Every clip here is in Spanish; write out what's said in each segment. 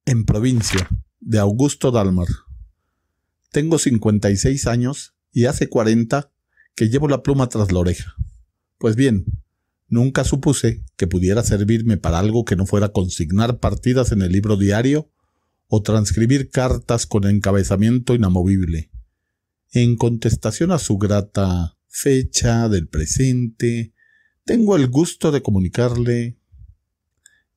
En provincia, de Augusto Dalmar. Tengo 56 años y hace 40 que llevo la pluma tras la oreja. Pues bien, nunca supuse que pudiera servirme para algo que no fuera consignar partidas en el libro diario o transcribir cartas con encabezamiento inamovible. En contestación a su grata fecha del presente, tengo el gusto de comunicarle.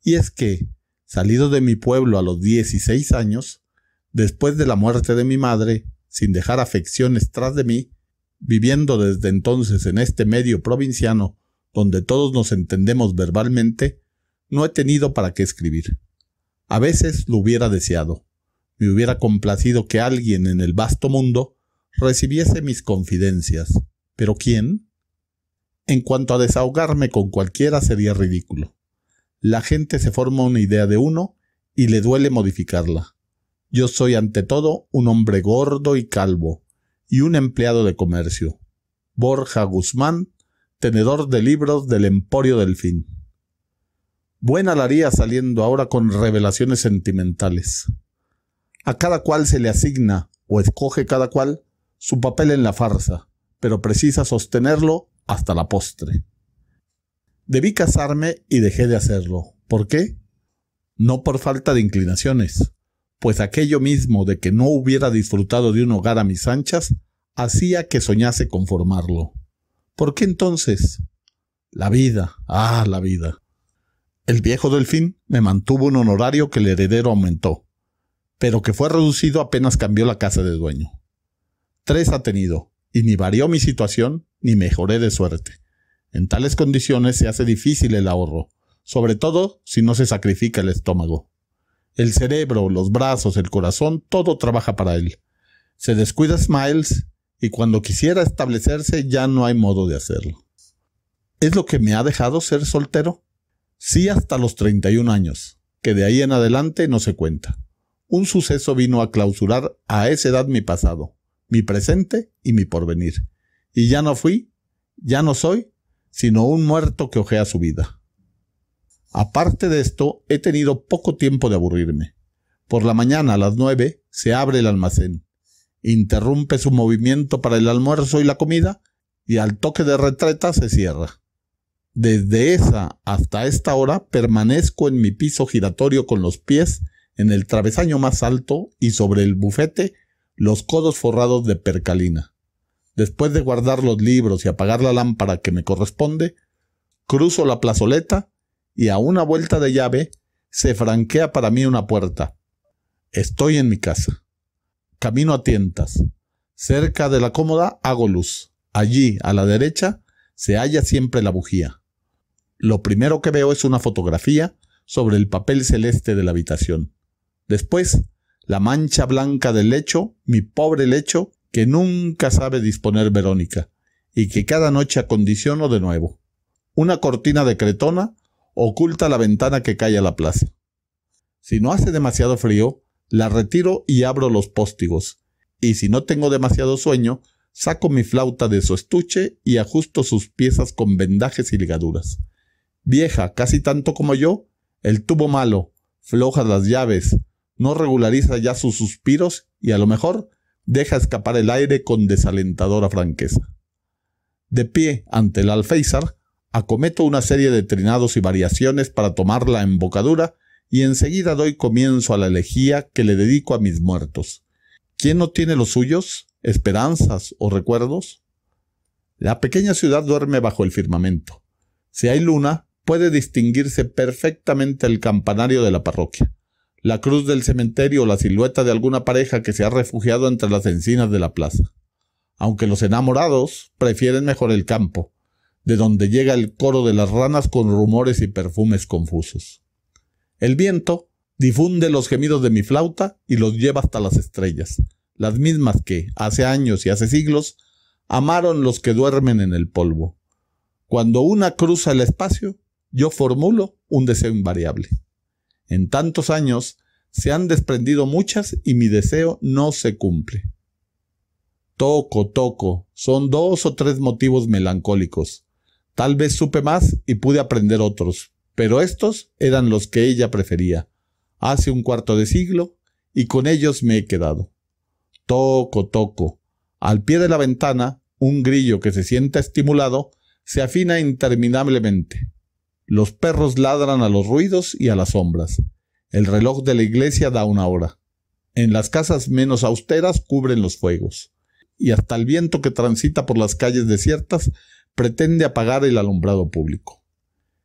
Y es que, salido de mi pueblo a los 16 años, después de la muerte de mi madre, sin dejar afecciones tras de mí, viviendo desde entonces en este medio provinciano, donde todos nos entendemos verbalmente, no he tenido para qué escribir. A veces lo hubiera deseado. Me hubiera complacido que alguien en el vasto mundo recibiese mis confidencias. ¿Pero quién? En cuanto a desahogarme con cualquiera sería ridículo. La gente se forma una idea de uno y le duele modificarla. Yo soy ante todo un hombre gordo y calvo y un empleado de comercio. Borja Guzmán, tenedor de libros del Emporio Delfín. Buena la haría saliendo ahora con revelaciones sentimentales. A cada cual se le asigna, o escoge cada cual, su papel en la farsa, pero precisa sostenerlo hasta la postre. Debí casarme y dejé de hacerlo. ¿Por qué? No por falta de inclinaciones, pues aquello mismo de que no hubiera disfrutado de un hogar a mis anchas hacía que soñase con formarlo. ¿Por qué entonces? La vida, la vida. El viejo Delfín me mantuvo un honorario que el heredero aumentó, pero que fue reducido apenas cambió la casa de dueño. 3 ha tenido, y ni varió mi situación ni mejoré de suerte. En tales condiciones se hace difícil el ahorro, sobre todo si no se sacrifica el estómago. El cerebro, los brazos, el corazón, todo trabaja para él. Se descuida Smiles y cuando quisiera establecerse ya no hay modo de hacerlo. ¿Es lo que me ha dejado ser soltero? Sí, hasta los 31 años, que de ahí en adelante no se cuenta. Un suceso vino a clausurar a esa edad mi pasado, mi presente y mi porvenir. Y ya no fui, ya no soy, sino un muerto que ojea su vida. Aparte de esto, he tenido poco tiempo de aburrirme. Por la mañana a las 9 se abre el almacén. Interrumpe su movimiento para el almuerzo y la comida, y al toque de retreta se cierra. Desde esa hasta esta hora permanezco en mi piso giratorio con los pies en el travesaño más alto y sobre el bufete los codos forrados de percalina. Después de guardar los libros y apagar la lámpara que me corresponde, cruzo la plazoleta y a una vuelta de llave se franquea para mí una puerta. Estoy en mi casa. Camino a tientas. Cerca de la cómoda hago luz. Allí, a la derecha, se halla siempre la bujía. Lo primero que veo es una fotografía sobre el papel celeste de la habitación. Después, la mancha blanca del lecho, mi pobre lecho, que nunca sabe disponer Verónica, y que cada noche acondiciono de nuevo. Una cortina de cretona oculta la ventana que cae a la plaza. Si no hace demasiado frío, la retiro y abro los póstigos, y si no tengo demasiado sueño, saco mi flauta de su estuche y ajusto sus piezas con vendajes y ligaduras. Vieja, casi tanto como yo, el tubo malo, flojas las llaves, no regulariza ya sus suspiros y a lo mejor deja escapar el aire con desalentadora franqueza. De pie ante el alféizar, acometo una serie de trinados y variaciones para tomar la embocadura y enseguida doy comienzo a la elegía que le dedico a mis muertos. ¿Quién no tiene los suyos, esperanzas o recuerdos? La pequeña ciudad duerme bajo el firmamento. Si hay luna, puede distinguirse perfectamente el campanario de la parroquia, la cruz del cementerio o la silueta de alguna pareja que se ha refugiado entre las encinas de la plaza. Aunque los enamorados prefieren mejor el campo, de donde llega el coro de las ranas con rumores y perfumes confusos. El viento difunde los gemidos de mi flauta y los lleva hasta las estrellas, las mismas que, hace años y hace siglos, amaron los que duermen en el polvo. Cuando una cruza el espacio, yo formulo un deseo invariable. En tantos años se han desprendido muchas y mi deseo no se cumple. Toco, son 2 o 3 motivos melancólicos. Tal vez supe más y pude aprender otros, pero estos eran los que ella prefería. hace un cuarto de siglo, y con ellos me he quedado. Toco, toco. Al pie de la ventana, un grillo que se sienta estimulado se afina interminablemente. Los perros ladran a los ruidos y a las sombras. El reloj de la iglesia da 1 hora. En las casas menos austeras cubren los fuegos. Y hasta el viento que transita por las calles desiertas pretende apagar el alumbrado público.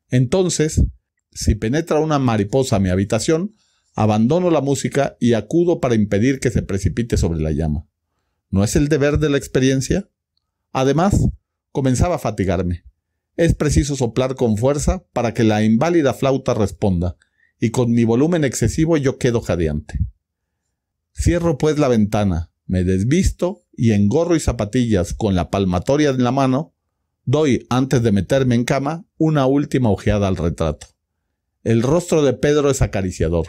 Entonces, si penetra una mariposa a mi habitación, abandono la música y acudo para impedir que se precipite sobre la llama. ¿No es el deber de la experiencia? Además, comenzaba a fatigarme. Es preciso soplar con fuerza para que la inválida flauta responda, y con mi volumen excesivo yo quedo jadeante. Cierro pues la ventana, me desvisto y en gorro y zapatillas con la palmatoria en la mano, doy, antes de meterme en cama, una última ojeada al retrato. El rostro de Pedro es acariciador,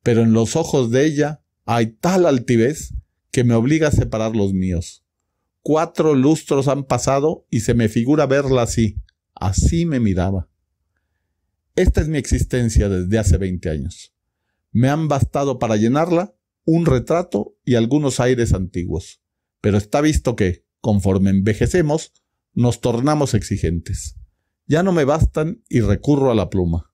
pero en los ojos de ella hay tal altivez que me obliga a separar los míos. 4 lustros han pasado y se me figura verla así. Así me miraba. Esta es mi existencia desde hace 20 años. Me han bastado para llenarla un retrato y algunos aires antiguos. Pero está visto que, conforme envejecemos, nos tornamos exigentes. Ya no me bastan y recurro a la pluma.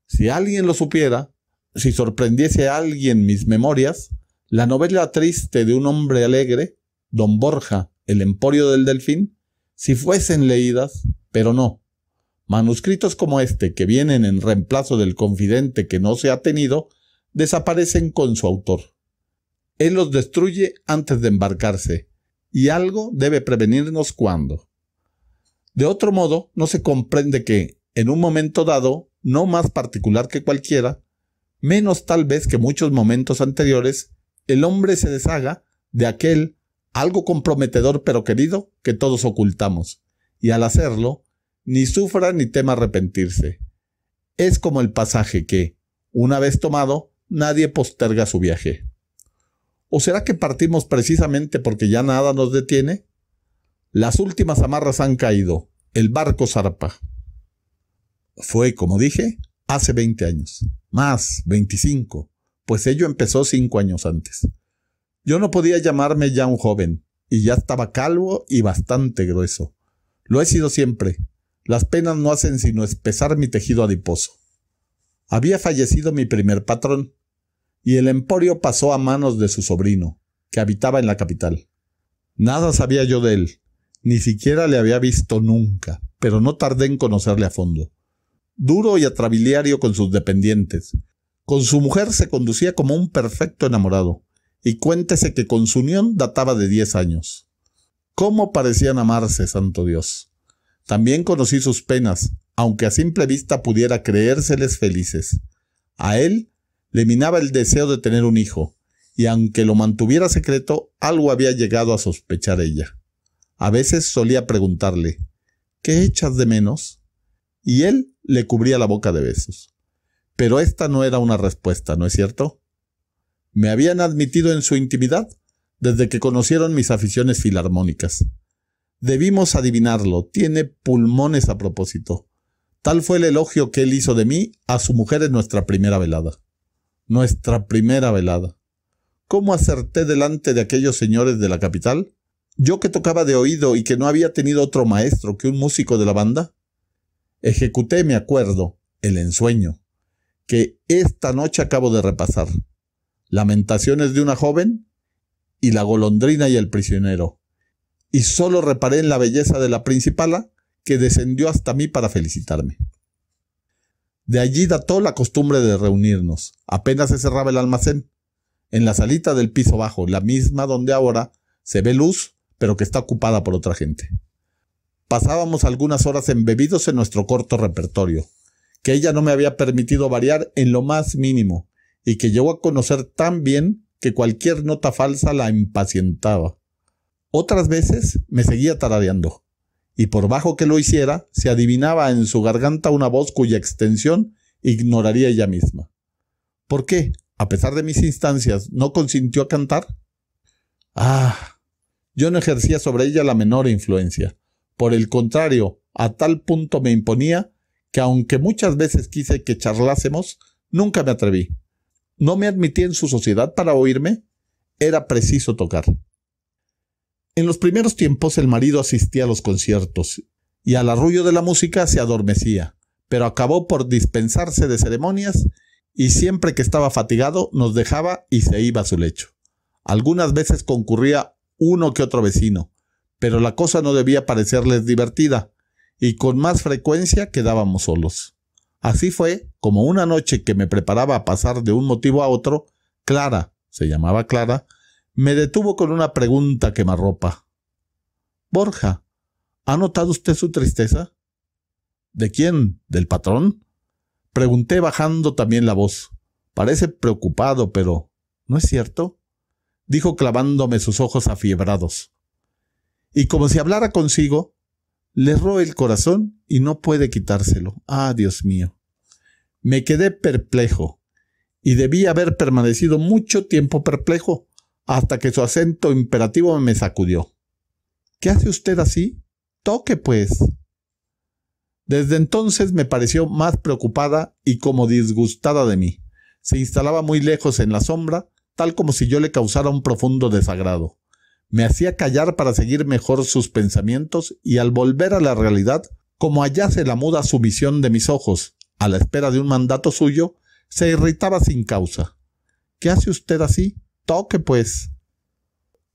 Si alguien lo supiera, si sorprendiese a alguien mis memorias, la novela triste de un hombre alegre, Don Borja, El Emporio del Delfín, si fuesen leídas, pero no. Manuscritos como este, que vienen en reemplazo del confidente que no se ha tenido, desaparecen con su autor. Él los destruye antes de embarcarse, y algo debe prevenirnos cuando. De otro modo, no se comprende que, en un momento dado, no más particular que cualquiera, menos tal vez que muchos momentos anteriores, el hombre se deshaga de aquel algo comprometedor pero querido que todos ocultamos, y al hacerlo, ni sufra ni tema arrepentirse. Es como el pasaje que, una vez tomado, nadie posterga su viaje. ¿O será que partimos precisamente porque ya nada nos detiene? Las últimas amarras han caído, el barco zarpa. Fue, como dije, hace 20 años, más 25, pues ello empezó 5 años antes. Yo no podía llamarme ya un joven, y ya estaba calvo y bastante grueso. Lo he sido siempre. Las penas no hacen sino espesar mi tejido adiposo. Había fallecido mi primer patrón, y el emporio pasó a manos de su sobrino, que habitaba en la capital. Nada sabía yo de él, ni siquiera le había visto nunca, pero no tardé en conocerle a fondo. Duro y atrabiliario con sus dependientes. Con su mujer se conducía como un perfecto enamorado, y cuéntese que con su unión databa de 10 años. ¿Cómo parecían amarse, santo Dios? También conocí sus penas, aunque a simple vista pudiera creérseles felices. A él le minaba el deseo de tener un hijo, y aunque lo mantuviera secreto, algo había llegado a sospechar ella. A veces solía preguntarle, ¿qué echas de menos? Y él le cubría la boca de besos. Pero esta no era una respuesta, ¿no es cierto? Me habían admitido en su intimidad desde que conocieron mis aficiones filarmónicas. Debimos adivinarlo, tiene pulmones a propósito. Tal fue el elogio que él hizo de mí a su mujer en nuestra primera velada. Nuestra primera velada. ¿Cómo acerté delante de aquellos señores de la capital? Yo que tocaba de oído y que no había tenido otro maestro que un músico de la banda. Ejecuté, me acuerdo, el ensueño, que esta noche acabo de repasar. Lamentaciones de una joven y La golondrina y el prisionero. Y solo reparé en la belleza de la principala, que descendió hasta mí para felicitarme. De allí dató la costumbre de reunirnos. Apenas se cerraba el almacén. En la salita del piso bajo, la misma donde ahora se ve luz, pero que está ocupada por otra gente. Pasábamos algunas horas embebidos en nuestro corto repertorio, que ella no me había permitido variar en lo más mínimo, y que llegó a conocer tan bien que cualquier nota falsa la impacientaba. Otras veces me seguía tarareando, y por bajo que lo hiciera, se adivinaba en su garganta una voz cuya extensión ignoraría ella misma. ¿Por qué, a pesar de mis instancias, no consintió a cantar? Yo no ejercía sobre ella la menor influencia. Por el contrario, a tal punto me imponía que aunque muchas veces quise que charlásemos, nunca me atreví. no me admitía en su sociedad para oírme, era preciso tocar. En los primeros tiempos el marido asistía a los conciertos y al arrullo de la música se adormecía, pero acabó por dispensarse de ceremonias y siempre que estaba fatigado nos dejaba y se iba a su lecho. Algunas veces concurría uno que otro vecino, pero la cosa no debía parecerles divertida y con más frecuencia quedábamos solos. Así fue como una noche que me preparaba a pasar de un motivo a otro, Clara, se llamaba Clara, me detuvo con una pregunta que me arropa. Borja, ¿ha notado usted su tristeza? ¿De quién? ¿Del patrón? Pregunté bajando también la voz. Parece preocupado, pero ¿no es cierto? Dijo clavándome sus ojos afiebrados. Y como si hablara consigo, le roe el corazón y no puede quitárselo. ¡Ah, Dios mío! Me quedé perplejo y debí haber permanecido mucho tiempo perplejo hasta que su acento imperativo me sacudió. ¿Qué hace usted así? Toque, pues. Desde entonces me pareció más preocupada y como disgustada de mí. Se instalaba muy lejos en la sombra, tal como si yo le causara un profundo desagrado. Me hacía callar para seguir mejor sus pensamientos y al volver a la realidad, como hallase la muda sumisión de mis ojos, a la espera de un mandato suyo, se irritaba sin causa. ¿Qué hace usted así? Toque, pues.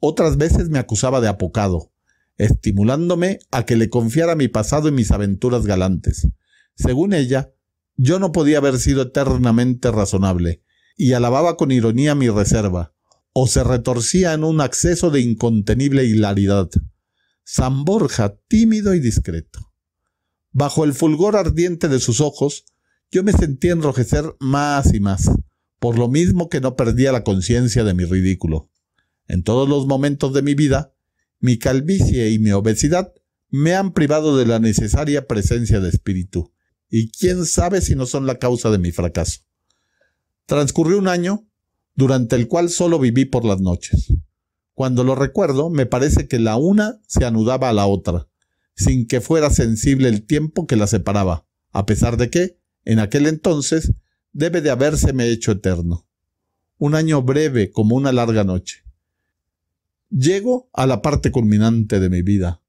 Otras veces me acusaba de apocado, estimulándome a que le confiara mi pasado y mis aventuras galantes. Según ella, yo no podía haber sido eternamente razonable, y alababa con ironía mi reserva, o se retorcía en un acceso de incontenible hilaridad. San Borja, tímido y discreto. Bajo el fulgor ardiente de sus ojos, yo me sentía enrojecer más y más, por lo mismo que no perdía la conciencia de mi ridículo. En todos los momentos de mi vida, mi calvicie y mi obesidad me han privado de la necesaria presencia de espíritu, y quién sabe si no son la causa de mi fracaso. Transcurrió un año, durante el cual solo viví por las noches. Cuando lo recuerdo, me parece que la una se anudaba a la otra, sin que fuera sensible el tiempo que la separaba, a pesar de que, en aquel entonces, debe de habérseme hecho eterno. Un año breve como una larga noche. Llego a la parte culminante de mi vida.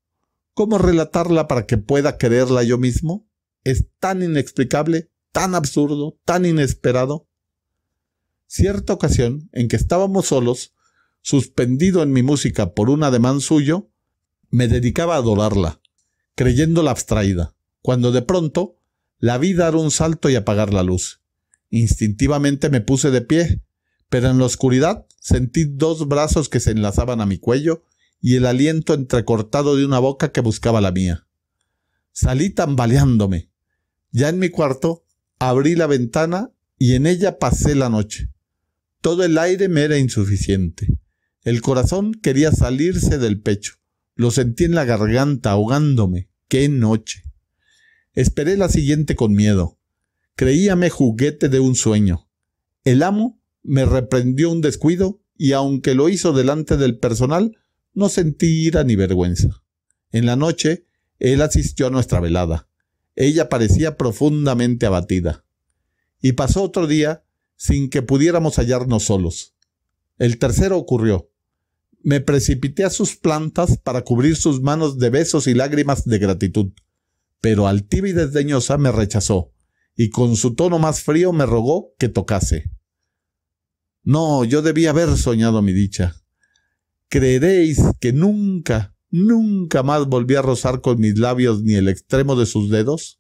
¿Cómo relatarla para que pueda creerla yo mismo? Es tan inexplicable, tan absurdo, tan inesperado. Cierta ocasión en que estábamos solos, suspendido en mi música por un ademán suyo, me dedicaba a adorarla, creyéndola abstraída, cuando de pronto la vi dar un salto y apagar la luz. Instintivamente me puse de pie, pero en la oscuridad sentí dos brazos que se enlazaban a mi cuello y el aliento entrecortado de una boca que buscaba la mía. Salí tambaleándome. Ya en mi cuarto, abrí la ventana y en ella pasé la noche. Todo el aire me era insuficiente. El corazón quería salirse del pecho. Lo sentí en la garganta, ahogándome. ¡Qué noche! Esperé la siguiente con miedo. Creíame juguete de un sueño. El amo me reprendió un descuido y aunque lo hizo delante del personal, no sentí ira ni vergüenza. En la noche, él asistió a nuestra velada. Ella parecía profundamente abatida. Y pasó otro día sin que pudiéramos hallarnos solos. El tercero ocurrió. Me precipité a sus plantas para cubrir sus manos de besos y lágrimas de gratitud, pero altiva y desdeñosa me rechazó, y con su tono más frío me rogó que tocase. No, yo debía haber soñado mi dicha. ¿Creeréis que nunca más volví a rozar con mis labios ni el extremo de sus dedos?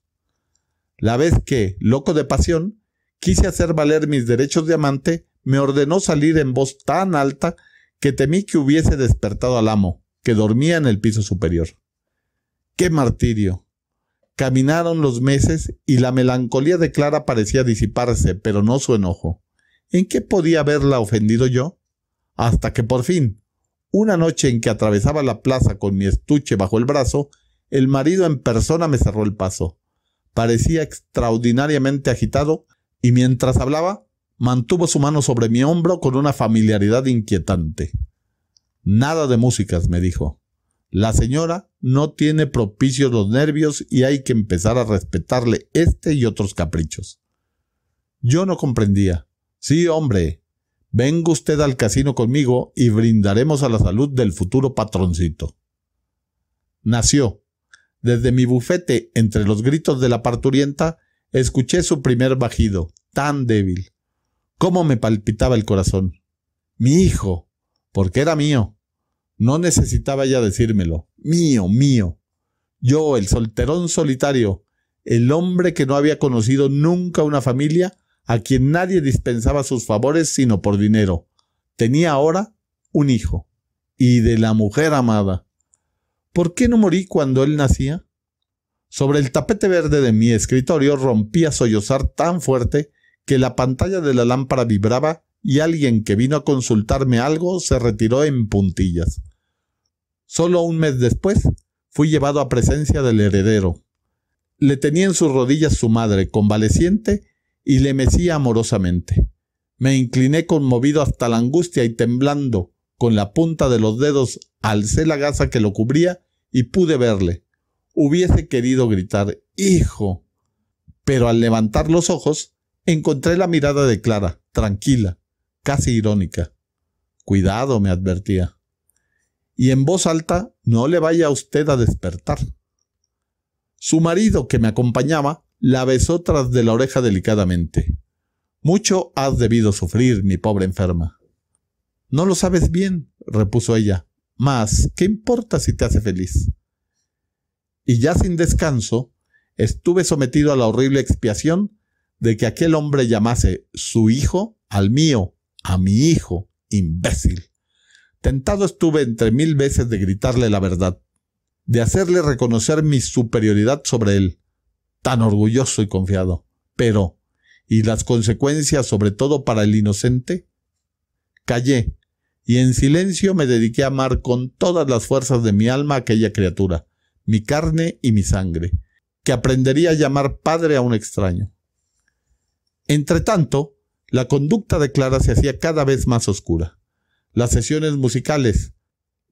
La vez que, loco de pasión, quise hacer valer mis derechos de amante, me ordenó salir en voz tan alta que temí que hubiese despertado al amo, que dormía en el piso superior. ¡Qué martirio! Caminaron los meses y la melancolía de Clara parecía disiparse, pero no su enojo. ¿En qué podía haberla ofendido yo? Hasta que por fin, una noche en que atravesaba la plaza con mi estuche bajo el brazo, el marido en persona me cerró el paso. Parecía extraordinariamente agitado y mientras hablaba, mantuvo su mano sobre mi hombro con una familiaridad inquietante. Nada de músicas, me dijo. La señora no tiene propicios los nervios y hay que empezar a respetarle este y otros caprichos. Yo no comprendía. Sí, hombre, venga usted al casino conmigo y brindaremos a la salud del futuro patroncito. Nació. Desde mi bufete, entre los gritos de la parturienta, escuché su primer bajido, tan débil. Cómo me palpitaba el corazón. Mi hijo, porque era mío. No necesitaba ya decírmelo. Mío, mío. Yo, el solterón solitario, el hombre que no había conocido nunca una familia, a quien nadie dispensaba sus favores sino por dinero. Tenía ahora un hijo. Y de la mujer amada. ¿Por qué no morí cuando él nacía? Sobre el tapete verde de mi escritorio rompí a sollozar tan fuerte que la pantalla de la lámpara vibraba y alguien que vino a consultarme algo se retiró en puntillas. Solo un mes después fui llevado a presencia del heredero. Le tenía en sus rodillas su madre, convaleciente, y le mecía amorosamente. Me incliné conmovido hasta la angustia y temblando, con la punta de los dedos alcé la gasa que lo cubría y pude verle. Hubiese querido gritar «¡Hijo!», pero al levantar los ojos encontré la mirada de Clara, tranquila, casi irónica. «Cuidado», me advertía. «Y en voz alta, no le vaya a usted a despertar». Su marido, que me acompañaba, la besó tras de la oreja delicadamente. «Mucho has debido sufrir, mi pobre enferma». «No lo sabes bien», repuso ella. «Mas, ¿qué importa si te hace feliz?». Y ya sin descanso, estuve sometido a la horrible expiación de que aquel hombre llamase su hijo al mío, a mi hijo, imbécil. Tentado estuve entre 1000 veces de gritarle la verdad, de hacerle reconocer mi superioridad sobre él, tan orgulloso y confiado. Pero, ¿y las consecuencias sobre todo para el inocente? Callé, y en silencio me dediqué a amar con todas las fuerzas de mi alma a aquella criatura, mi carne y mi sangre, que aprendería a llamar padre a un extraño. Entretanto, la conducta de Clara se hacía cada vez más oscura. Las sesiones musicales,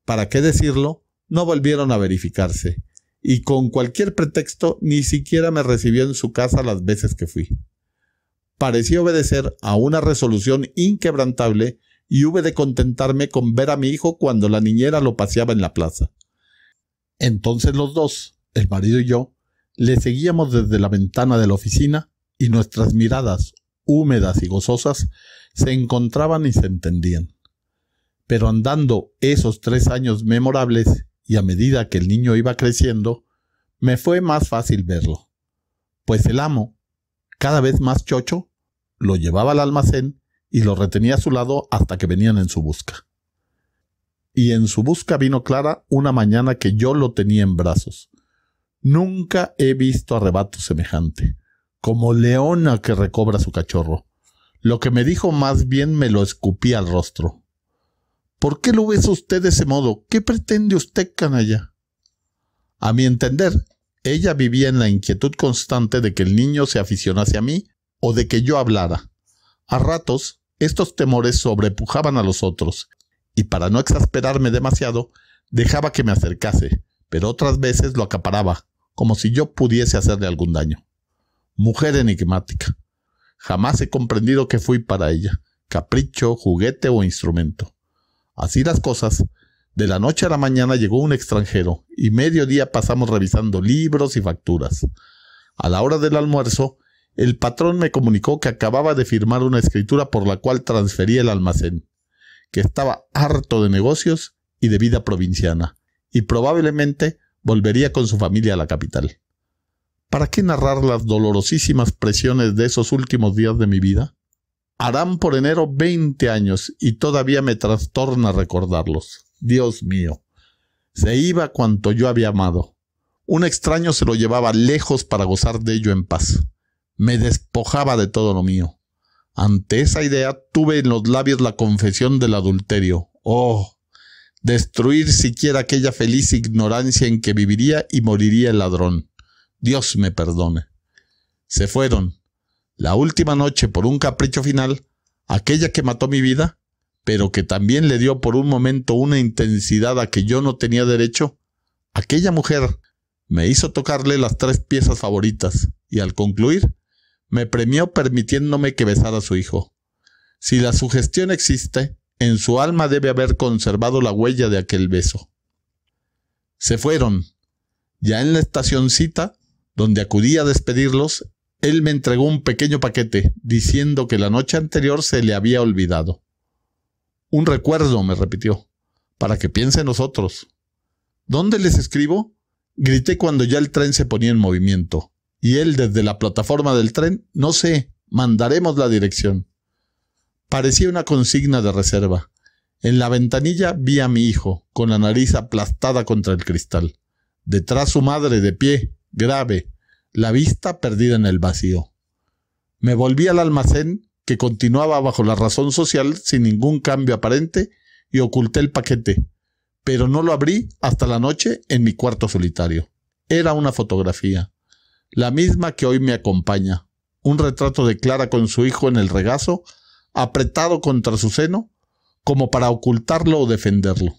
¿para qué decirlo?, no volvieron a verificarse, y con cualquier pretexto ni siquiera me recibió en su casa las veces que fui. Parecí obedecer a una resolución inquebrantable y hube de contentarme con ver a mi hijo cuando la niñera lo paseaba en la plaza. Entonces los dos, el marido y yo, le seguíamos desde la ventana de la oficina y nuestras miradas, húmedas y gozosas, se encontraban y se entendían. Pero andando esos 3 años memorables y a medida que el niño iba creciendo, me fue más fácil verlo. Pues el amo, cada vez más chocho, lo llevaba al almacén y lo retenía a su lado hasta que venían en su busca. Y en su busca vino Clara una mañana que yo lo tenía en brazos. Nunca he visto arrebato semejante, como leona que recobra su cachorro. Lo que me dijo más bien me lo escupí al rostro. ¿Por qué lo besa usted de ese modo? ¿Qué pretende usted, canalla? A mi entender, ella vivía en la inquietud constante de que el niño se aficionase a mí o de que yo hablara. A ratos, estos temores sobrepujaban a los otros, y para no exasperarme demasiado, dejaba que me acercase, pero otras veces lo acaparaba, como si yo pudiese hacerle algún daño. Mujer enigmática. Jamás he comprendido qué fui para ella, capricho, juguete o instrumento. Así las cosas, de la noche a la mañana llegó un extranjero, y medio día pasamos revisando libros y facturas. A la hora del almuerzo, el patrón me comunicó que acababa de firmar una escritura por la cual transfería el almacén, que estaba harto de negocios y de vida provinciana, y probablemente volvería con su familia a la capital. ¿Para qué narrar las dolorosísimas presiones de esos últimos días de mi vida? Harán por enero 20 años y todavía me trastorna recordarlos. Dios mío, se iba cuanto yo había amado. Un extraño se lo llevaba lejos para gozar de ello en paz. Me despojaba de todo lo mío. Ante esa idea tuve en los labios la confesión del adulterio. ¡Oh! Destruir siquiera aquella feliz ignorancia en que viviría y moriría el ladrón. Dios me perdone. Se fueron. La última noche, por un capricho final, aquella que mató mi vida, pero que también le dio por un momento una intensidad a que yo no tenía derecho, aquella mujer me hizo tocarle las 3 piezas favoritas y al concluir, me premió permitiéndome que besara a su hijo. Si la sugestión existe, en su alma debe haber conservado la huella de aquel beso. Se fueron. Ya en la estacioncita, donde acudí a despedirlos, él me entregó un pequeño paquete, diciendo que la noche anterior se le había olvidado. Un recuerdo, me repitió, para que piense en nosotros. ¿Dónde les escribo? Grité cuando ya el tren se ponía en movimiento. Y él desde la plataforma del tren, no sé, mandaremos la dirección. Parecía una consigna de reserva. En la ventanilla vi a mi hijo, con la nariz aplastada contra el cristal. Detrás su madre, de pie, grave, la vista perdida en el vacío. Me volví al almacén, que continuaba bajo la razón social sin ningún cambio aparente, y oculté el paquete, pero no lo abrí hasta la noche en mi cuarto solitario. Era una fotografía, la misma que hoy me acompaña, un retrato de Clara con su hijo en el regazo, apretado contra su seno, como para ocultarlo o defenderlo.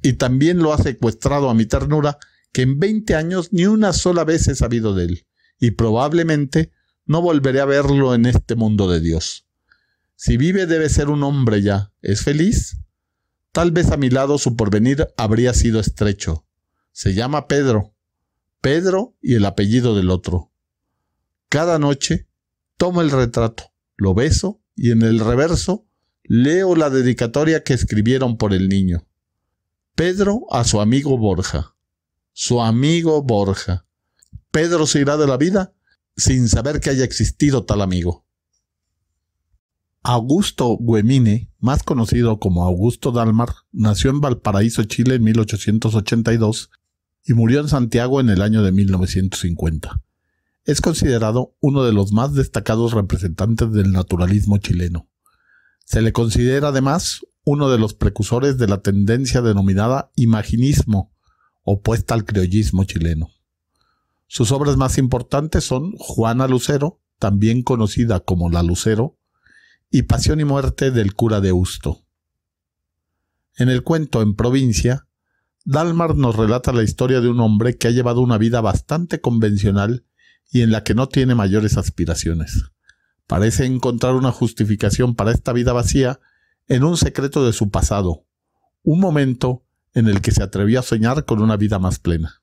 Y también lo ha secuestrado a mi ternura, que en 20 años ni una sola vez he sabido de él, y probablemente no volveré a verlo en este mundo de Dios. Si vive debe ser un hombre ya. ¿Es feliz? Tal vez a mi lado su porvenir habría sido estrecho. Se llama Pedro. Pedro y el apellido del otro. Cada noche tomo el retrato, lo beso y en el reverso leo la dedicatoria que escribieron por el niño. Pedro a su amigo Borja. Su amigo Borja. Pedro se irá de la vida sin saber que haya existido tal amigo. Augusto Guemine, más conocido como Augusto Dalmar, nació en Valparaíso, Chile en 1882 y murió en Santiago en el año de 1950. Es considerado uno de los más destacados representantes del naturalismo chileno. Se le considera además uno de los precursores de la tendencia denominada imaginismo, opuesta al criollismo chileno. Sus obras más importantes son Juana Lucero, también conocida como La Lucero, y Pasión y muerte del cura de Husto. En el cuento En provincia, Dalmar nos relata la historia de un hombre que ha llevado una vida bastante convencional y en la que no tiene mayores aspiraciones. Parece encontrar una justificación para esta vida vacía en un secreto de su pasado, un momento en el que se atrevió a soñar con una vida más plena.